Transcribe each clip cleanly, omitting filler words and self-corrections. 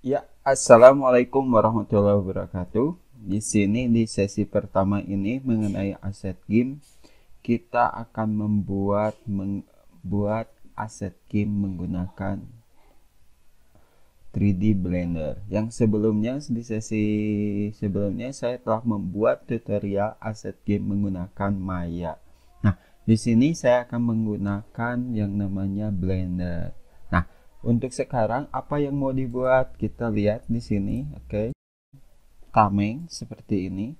Ya, assalamualaikum warahmatullahi wabarakatuh. Di sini di sesi pertama ini mengenai aset game, kita akan membuat aset game menggunakan 3D Blender. Yang sebelumnya di sesi sebelumnya saya telah membuat tutorial aset game menggunakan Maya. Nah, di sini saya akan menggunakan yang namanya Blender. Nah, untuk sekarang apa yang mau dibuat? Kita lihat di sini, oke. Tameng seperti ini.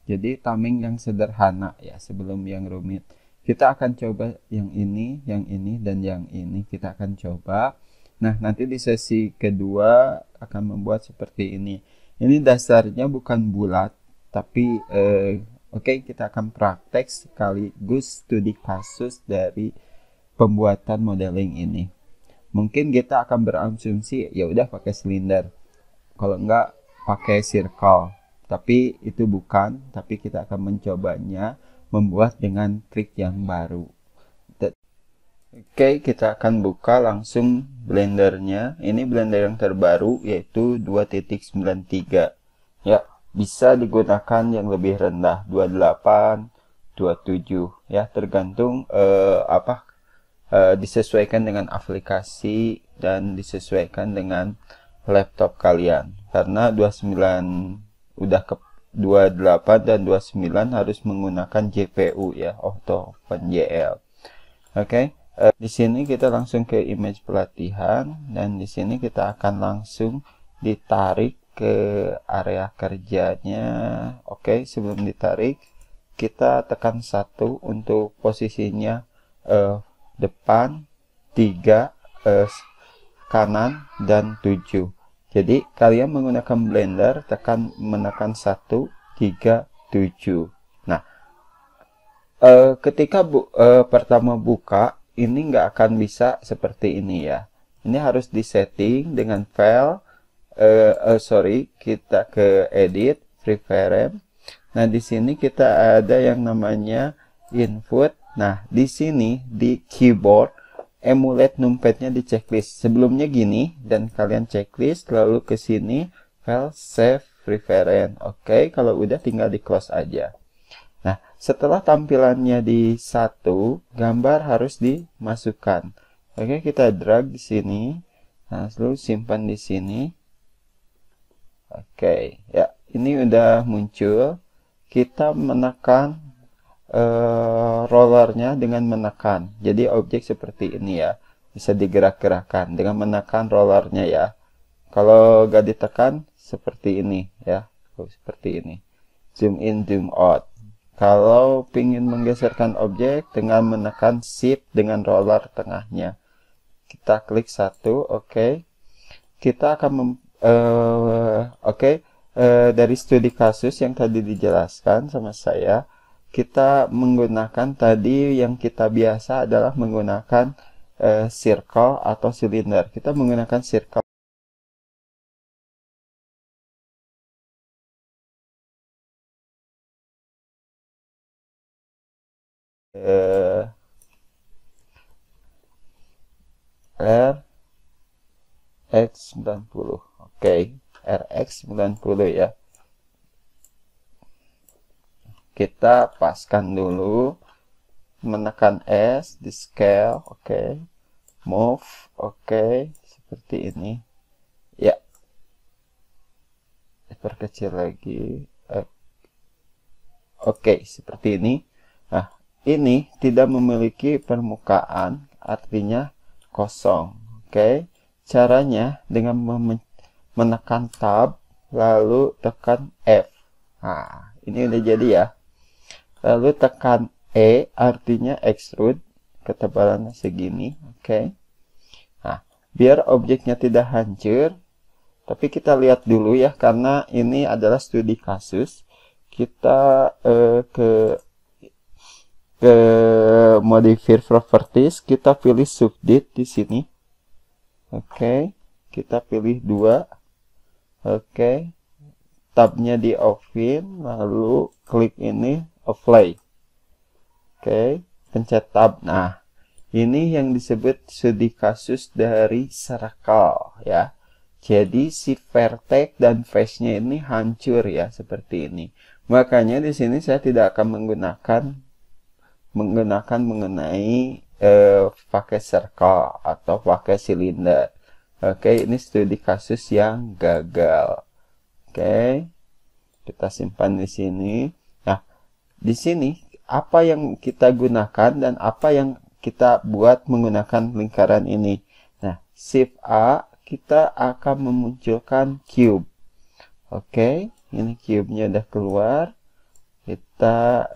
Jadi tameng yang sederhana ya, sebelum yang rumit. Kita akan coba yang ini dan yang ini kita akan coba. Nah, nanti di sesi kedua akan membuat seperti ini. Ini dasarnya bukan bulat, tapi oke, kita akan praktek sekaligus studi kasus dari pembuatan modeling ini. Mungkin kita akan berasumsi ya udah pakai silinder. Kalau enggak pakai circle. Tapi itu bukan, tapi kita akan mencobanya membuat dengan trik yang baru. Oke, kita akan buka langsung blendernya. Ini blender yang terbaru yaitu 2.93. Ya, bisa digunakan yang lebih rendah 28, 27 ya, tergantung disesuaikan dengan aplikasi dan disesuaikan dengan laptop kalian. Karena 29 udah ke 28 dan 29 harus menggunakan GPU ya, Auto OpenGL. Oke, di sini kita langsung ke image pelatihan dan di sini kita akan langsung ditarik ke area kerjanya. Oke, sebelum ditarik kita tekan 1 untuk posisinya depan, 3 kanan dan 7. Jadi kalian menggunakan blender menekan 1, 3, 7. Nah, ketika pertama buka ini nggak akan bisa seperti ini ya. Ini harus disetting dengan file. Kita ke edit, free frame. Nah, di sini kita ada yang namanya input. Nah, di sini di keyboard emulate numpadnya di checklist. Sebelumnya gini dan kalian checklist lalu ke sini file save reference. Oke, kalau udah tinggal di close aja. Nah, setelah tampilannya di satu, gambar harus dimasukkan. Oke, kita drag di sini. Nah, lalu simpan di sini. Oke, ya, ini udah muncul. Kita menekan rollernya dengan menekan. Jadi objek seperti ini ya, bisa digerak-gerakkan dengan menekan rollernya ya. Kalau gak ditekan seperti ini ya, seperti ini. Zoom in, zoom out. Kalau ingin menggeserkan objek dengan menekan shift dengan roller tengahnya, kita klik satu, oke. Kita akan dari studi kasus yang tadi dijelaskan sama saya, kita menggunakan tadi yang kita biasa adalah menggunakan circle atau silinder. Kita menggunakan circle. RX90. Oke, RX90 ya. Kita paskan dulu, menekan S di scale, oke. Move, oke, seperti ini. Ya. Perkecil lagi. Oke, seperti ini. Nah, ini tidak memiliki permukaan, artinya kosong. Oke, caranya dengan menekan tab, lalu tekan F. Nah, ini udah jadi ya. Lalu tekan E, artinya extrude, ketebalannya segini. Oke. Nah, biar objeknya tidak hancur, tapi kita lihat dulu ya, karena ini adalah studi kasus. Kita ke modifier properties, kita pilih subdit di sini. Oke, kita pilih 2. Oke, tabnya di offin, lalu klik ini apply. Oke, pencet tab. Nah, ini yang disebut studi kasus dari circle ya. Jadi si vertex dan face-nya ini hancur ya, seperti ini. Makanya di sini saya tidak akan menggunakan mengenai pakai circle atau pakai silinder. Oke, ini studi kasus yang gagal. Oke, kita simpan di sini. Nah, di sini apa yang kita gunakan dan apa yang kita buat menggunakan lingkaran ini. Nah, Shift A, kita akan memunculkan cube. Oke, ini cube-nya udah keluar. Kita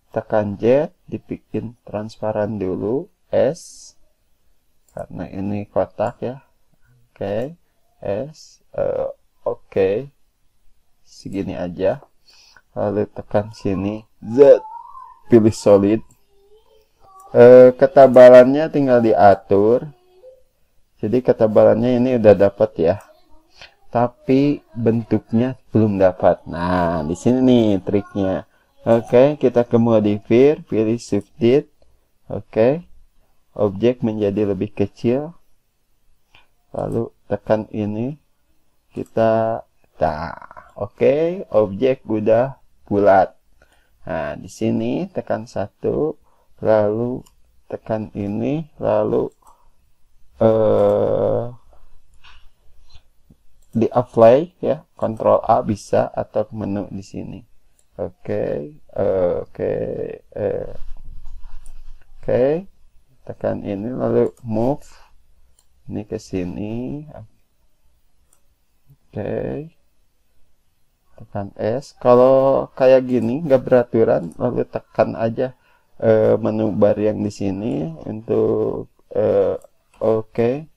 tekan Z, dibikin transparan dulu. S, karena ini kotak ya. Oke, S, oke, segini aja. Lalu tekan sini, Z, pilih solid. Ketebalannya tinggal diatur. Jadi ketebalannya ini udah dapat ya, tapi bentuknya belum dapat. Nah, di sini nih triknya. Oke, kita ke modifier, pilih shift D. Oke, objek menjadi lebih kecil. Lalu tekan ini, kita oke, objek udah bulat. Nah, di sini tekan 1, lalu tekan ini, lalu di apply ya, Ctrl A bisa, atau menu di sini. Oke, tekan ini, lalu move ini ke sini. Oke, tekan S. Kalau kayak gini nggak beraturan, lalu tekan aja menu bar yang di sini untuk oke.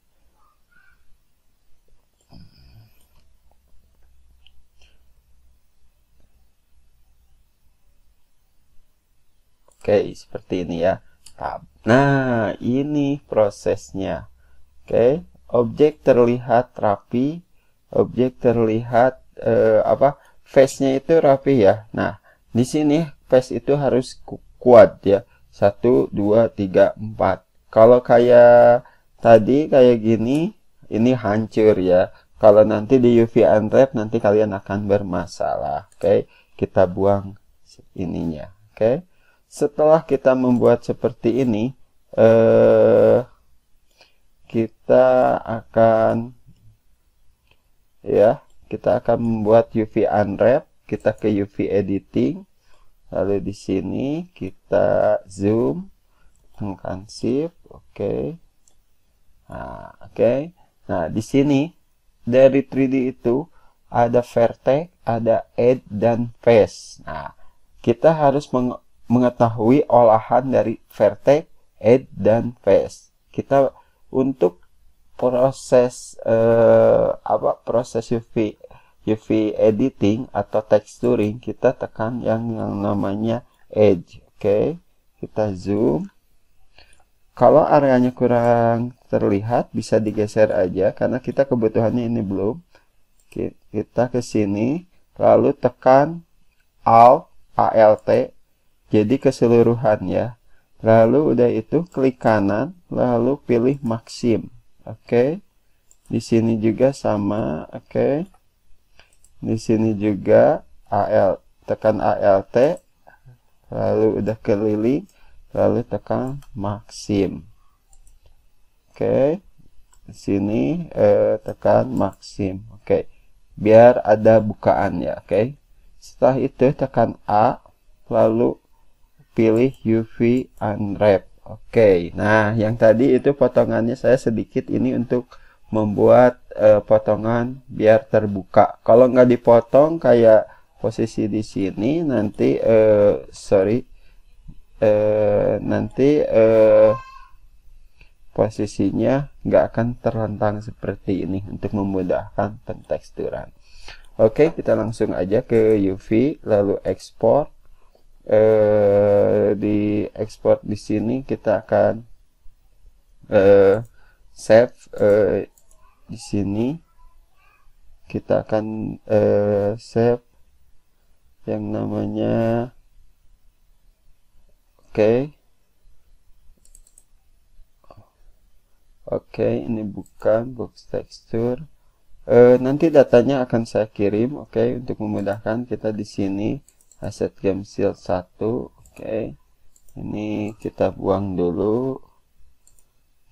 Oke, seperti ini ya. Tab. Nah, ini prosesnya. Oke, objek terlihat rapi, objek terlihat face-nya itu rapi ya. Nah, di sini face itu harus kuat ya. 1, 2, 3, 4. Kalau kayak tadi kayak gini, ini hancur ya. Kalau nanti di UV unwrap nanti kalian akan bermasalah. Oke, kita buang ininya. Oke. Setelah kita membuat seperti ini, kita akan membuat UV unwrap. Kita ke UV editing, lalu di sini kita zoom, tekan shift, oke. Nah, oke. Nah, di sini dari 3D itu ada vertex, ada edge dan face. Nah, kita harus mengetahui olahan dari vertex, edge dan face. Kita untuk proses proses UV editing atau texturing, kita tekan yang namanya edge. Oke, kita zoom. Kalau areanya kurang terlihat, bisa digeser aja karena kita kebutuhannya ini belum. Kita ke sini, lalu tekan Alt, jadi keseluruhan ya. Lalu udah itu klik kanan, lalu pilih maksim. Oke. Di sini juga sama, oke. Di sini juga tekan Alt, lalu udah keliling, lalu tekan maksim. Oke. Di sini tekan maksim. Oke. Biar ada bukaan ya, oke. Setelah itu tekan A, lalu pilih UV unwrap. Oke, nah yang tadi itu potongannya saya sedikit ini untuk membuat potongan biar terbuka. Kalau nggak dipotong kayak posisi di sini, nanti posisinya nggak akan terlentang seperti ini untuk memudahkan penteksturan. Oke, kita langsung aja ke UV, lalu export. Di export di sini kita akan save di sini kita akan save yang namanya Oke. Oke, ini bukan box texture. Nanti datanya akan saya kirim. Oke, untuk memudahkan kita di sini asset game shield 1. Oke. Ini kita buang dulu.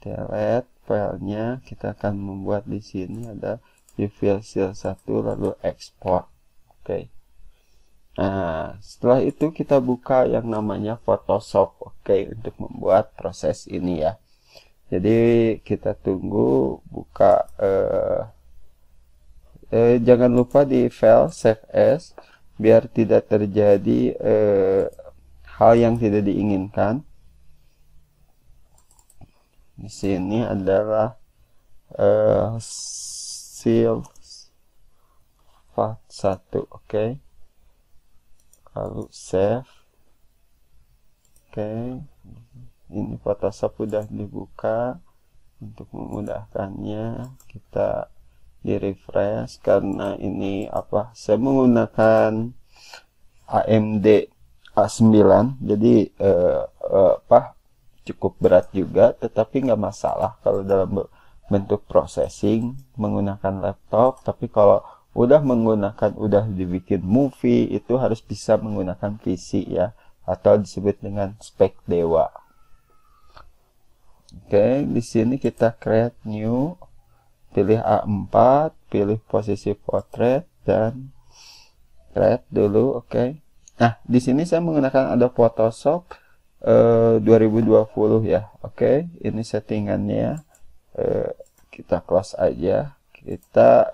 Delete filenya. Kita akan membuat di sini ada file shield 1 lalu export. Oke. Nah, setelah itu kita buka yang namanya Photoshop. Oke, untuk membuat proses ini ya. Jadi kita tunggu buka. Jangan lupa di file save as biar tidak terjadi hal yang tidak diinginkan. Di sini adalah seal part 1. Oke. Lalu save. Oke. Ini Photoshop sudah dibuka. Untuk memudahkannya kita di refresh karena ini saya menggunakan AMD A9 jadi cukup berat juga, tetapi nggak masalah kalau dalam bentuk processing menggunakan laptop. Tapi kalau udah dibikin movie itu harus bisa menggunakan PC ya, atau disebut dengan spek dewa. Oke, di sini kita create new, pilih A4, pilih posisi portrait dan create dulu. Oke. Nah, di sini saya menggunakan Adobe Photoshop 2020 ya. Oke, ini settingannya. Kita close aja. Kita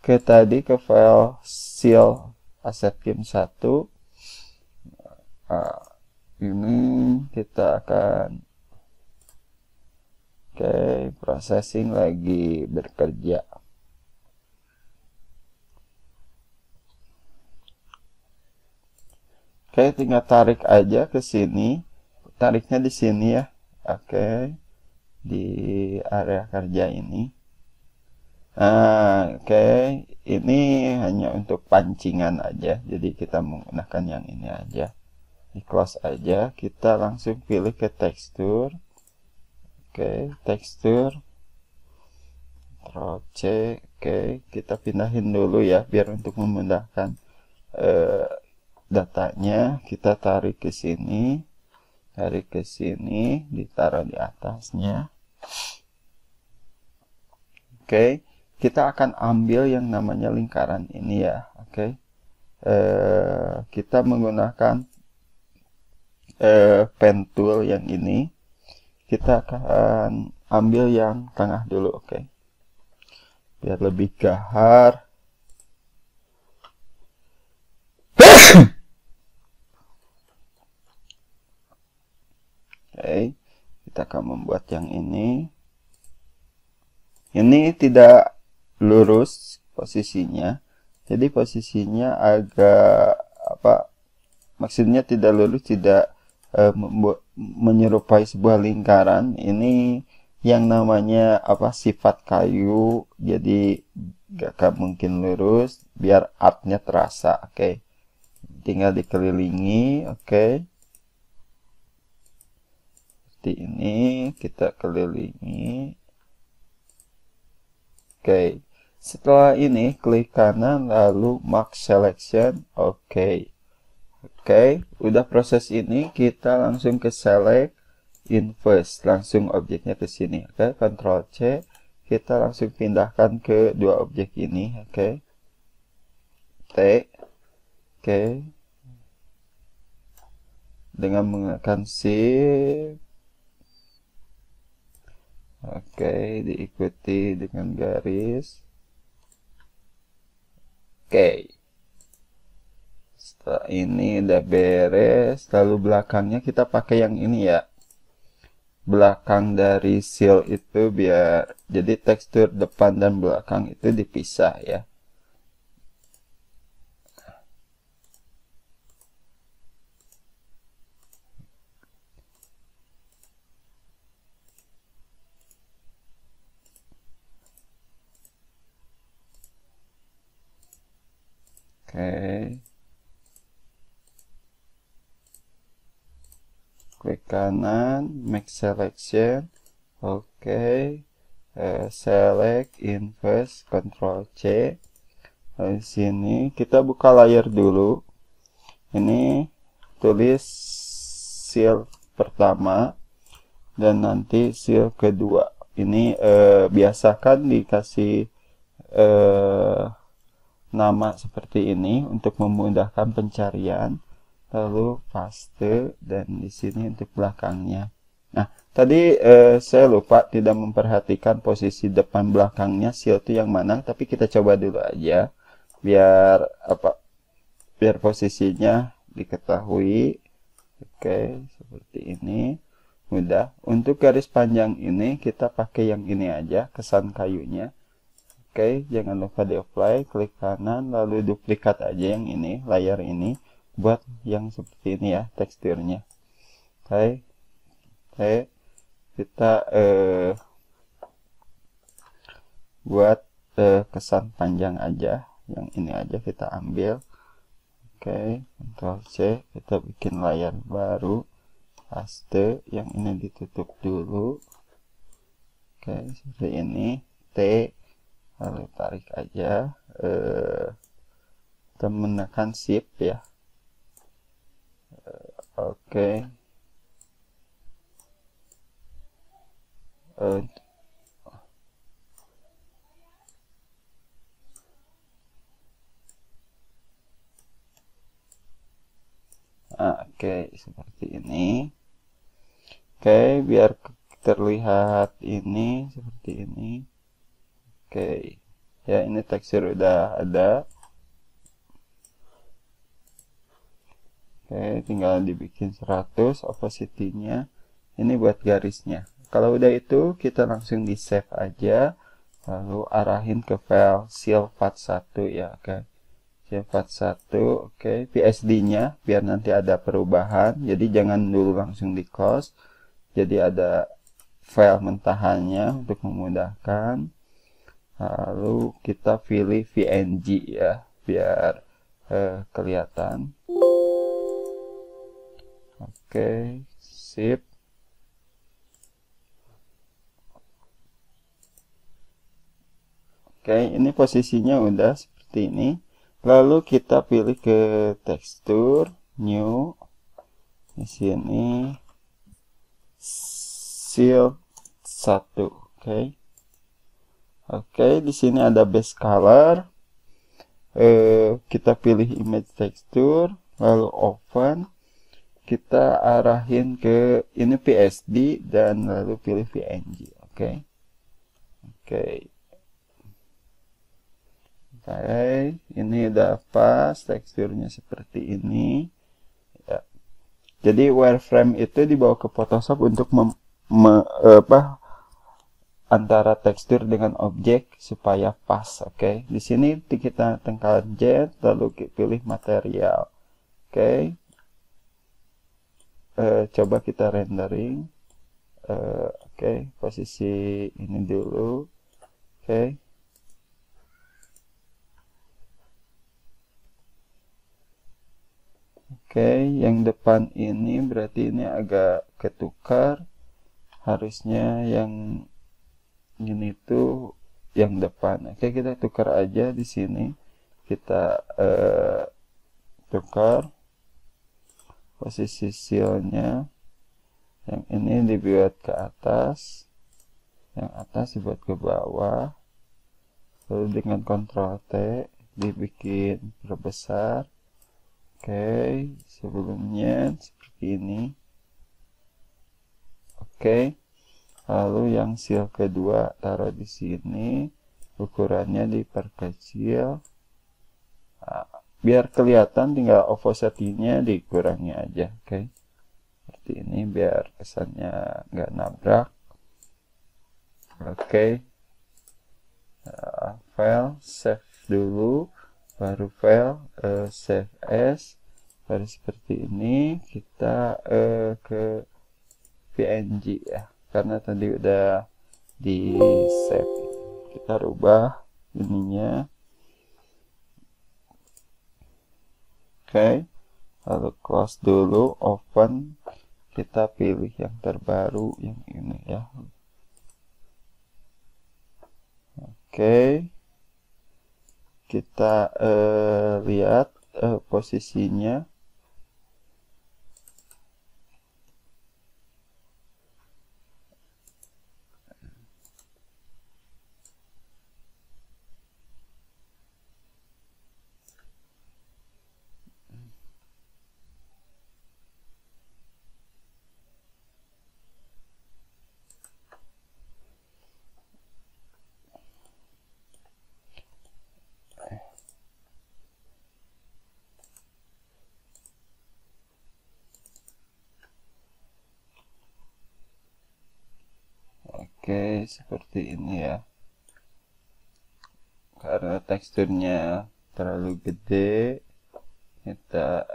ke file seal asset game 1. Ini kita akan processing lagi bekerja. Tinggal tarik aja ke sini. Tariknya di sini ya. Di area kerja ini. Nah, ini hanya untuk pancingan aja. Jadi kita menggunakan yang ini aja. Di close aja. Kita langsung pilih ke tekstur. Tekstur. Ctrl C. Kita pindahin dulu ya biar untuk memudahkan datanya. Kita tarik ke sini, ditaruh di atasnya. Kita akan ambil yang namanya lingkaran ini ya. Kita menggunakan pen tool yang ini. Kita akan ambil yang tengah dulu. Biar lebih gahar. Kita akan membuat yang ini. Ini tidak lurus posisinya. Jadi posisinya agak maksudnya tidak lurus, tidak menyerupai sebuah lingkaran. Ini yang namanya sifat kayu, jadi gak mungkin lurus biar artnya terasa. Tinggal dikelilingi. Seperti ini kita kelilingi. Setelah ini klik kanan lalu mark selection. Udah proses ini, kita langsung ke select inverse, langsung objeknya ke sini. Ctrl C, kita langsung pindahkan ke dua objek ini. Dengan menggunakan shift. Diikuti dengan garis. Setelah ini udah beres, lalu belakangnya kita pakai yang ini ya. Belakang dari seal itu biar jadi tekstur depan dan belakang itu dipisah ya. klik kanan, make selection, oke, select, invert, Ctrl C. Di sini kita buka layar dulu. Ini tulis seal pertama dan nanti seal kedua. Ini biasakan dikasih nama seperti ini untuk memudahkan pencarian. Lalu paste, dan di sini untuk belakangnya. Nah, tadi saya lupa tidak memperhatikan posisi depan belakangnya seal itu yang mana, tapi kita coba dulu aja biar biar posisinya diketahui. Oke, seperti ini. Mudah. Untuk garis panjang ini kita pakai yang ini aja, kesan kayunya. Oke, jangan lupa di apply, klik kanan, lalu duplikat aja yang ini, layar ini, buat yang seperti ini ya, teksturnya. Oke, kita buat kesan panjang aja, yang ini aja kita ambil. Oke, Ctrl C, kita bikin layar baru, paste, yang ini ditutup dulu. Oke, seperti ini, T, lalu tarik aja, kita menekan shift ya. Oke, oke, seperti ini. Oke, biar terlihat ini seperti ini. Oke, ya ini tekstur udah ada. Oke, tinggal dibikin 100 opacity-nya. Ini buat garisnya. Kalau udah itu, kita langsung di save aja. Lalu arahin ke file seal part 1 ya, oke. Seal part 1, oke. PSD-nya biar nanti ada perubahan. Jadi jangan dulu langsung di close. Jadi ada file mentahannya untuk memudahkan. Lalu kita pilih VNG ya, biar kelihatan. Oke, sip. Oke, ini posisinya udah seperti ini. Lalu kita pilih ke tekstur, new. Di sini seal 1, oke. Oke, di sini ada base color. Kita pilih image texture, lalu open. Kita arahin ke ini PSD dan lalu pilih PNG, oke. Oke, ini udah pas, teksturnya seperti ini. Ya. Jadi wireframe itu dibawa ke Photoshop untuk antara tekstur dengan objek supaya pas, oke. Di sini kita tekan Z, lalu pilih material, oke. Coba kita rendering. Oke, posisi ini dulu. Oke. Oke, yang depan ini berarti ini agak ketukar. Harusnya yang ini tuh yang depan. Oke, kita tukar aja di sini. Kita tukar posisi sealnya. Yang ini dibuat ke atas, yang atas dibuat ke bawah. Lalu dengan Ctrl T dibikin perbesar. Oke, sebelumnya seperti ini. Oke, lalu yang seal kedua taruh di sini, ukurannya diperkecil. Nah, biar kelihatan tinggal opacity-nya dikurangi aja, oke. Seperti ini biar kesannya nggak nabrak. Oke. File save dulu, baru file save as, baru seperti ini. Kita ke PNG ya, karena tadi udah di save. Kita rubah ininya. Oke, lalu close dulu, open. kita pilih yang terbaru yang ini ya. Oke, kita lihat posisinya. Oke, seperti ini ya. Karena teksturnya terlalu gede, kita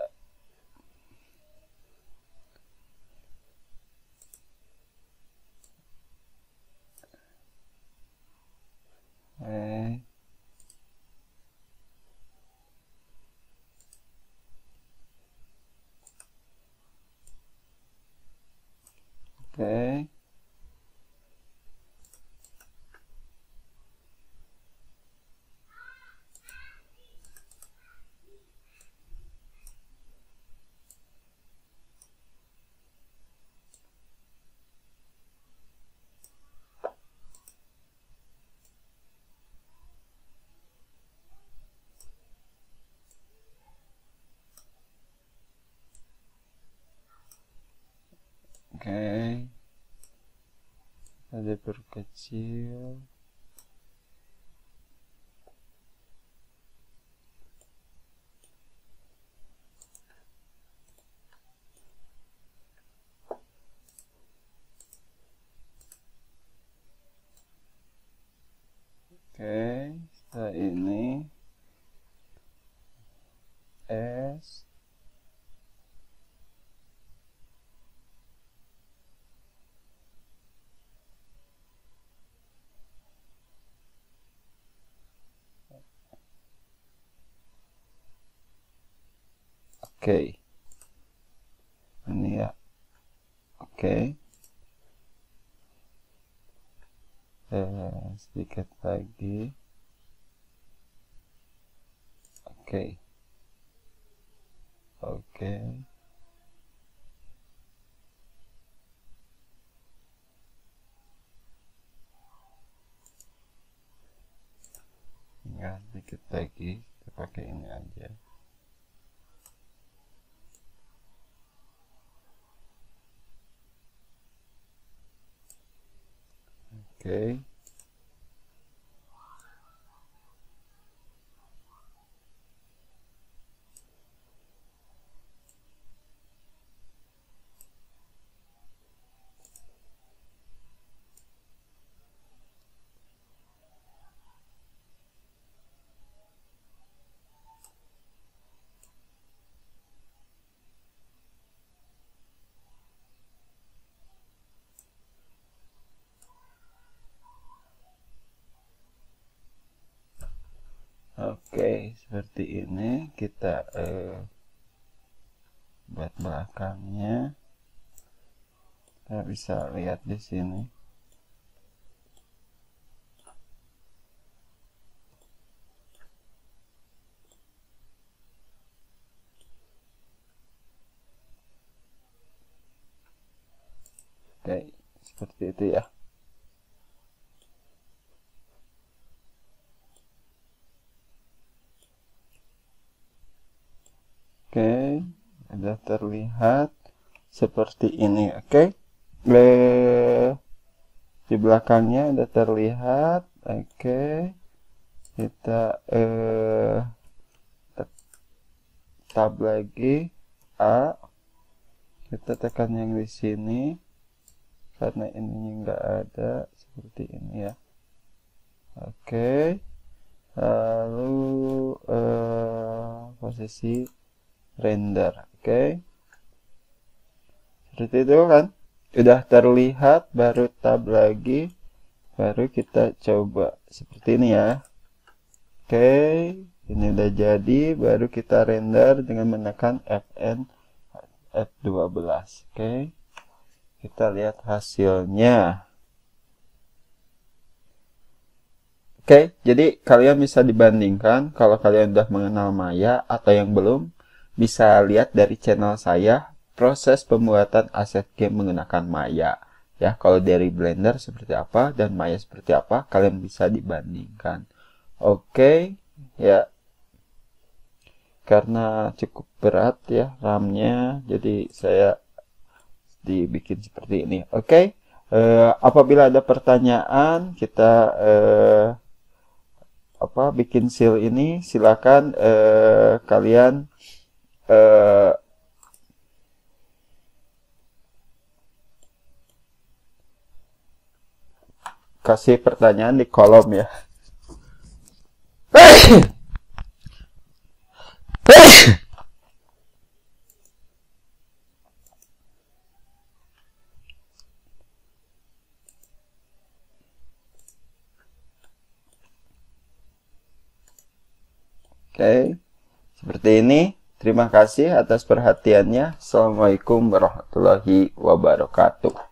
oke. Oke, ada perkecil. Oke, setelah ini S. Oke, ini ya. Oke, sedikit lagi. Oke, oke. Tinggal sedikit lagi, kita pakai ini aja. Oke. Oke, seperti ini kita buat belakangnya. Kita bisa lihat di sini. Oke, seperti itu ya. Oke, sudah terlihat seperti ini. Oke, di belakangnya sudah terlihat. Oke, kita tab lagi A. Kita tekan yang di sini karena ininya nggak ada, seperti ini ya. Oke, lalu posisi render. Oke, seperti itu kan, udah terlihat. Baru tab lagi, baru kita coba seperti ini ya. Oke, ini udah jadi. Baru kita render dengan menekan Fn F12. Oke, Kita lihat hasilnya. Oke, jadi kalian bisa dibandingkan kalau kalian udah mengenal Maya atau yang belum, bisa lihat dari channel saya proses pembuatan aset game menggunakan Maya. Ya, kalau dari Blender seperti apa dan Maya seperti apa, kalian bisa dibandingkan. Oke, ya. Karena cukup berat ya RAM-nya, jadi saya dibikin seperti ini. Oke, apabila ada pertanyaan, kita bikin seal ini, silakan kalian kasih pertanyaan di kolom ya. Oke, seperti ini. Terima kasih atas perhatiannya. Assalamualaikum warahmatullahi wabarakatuh.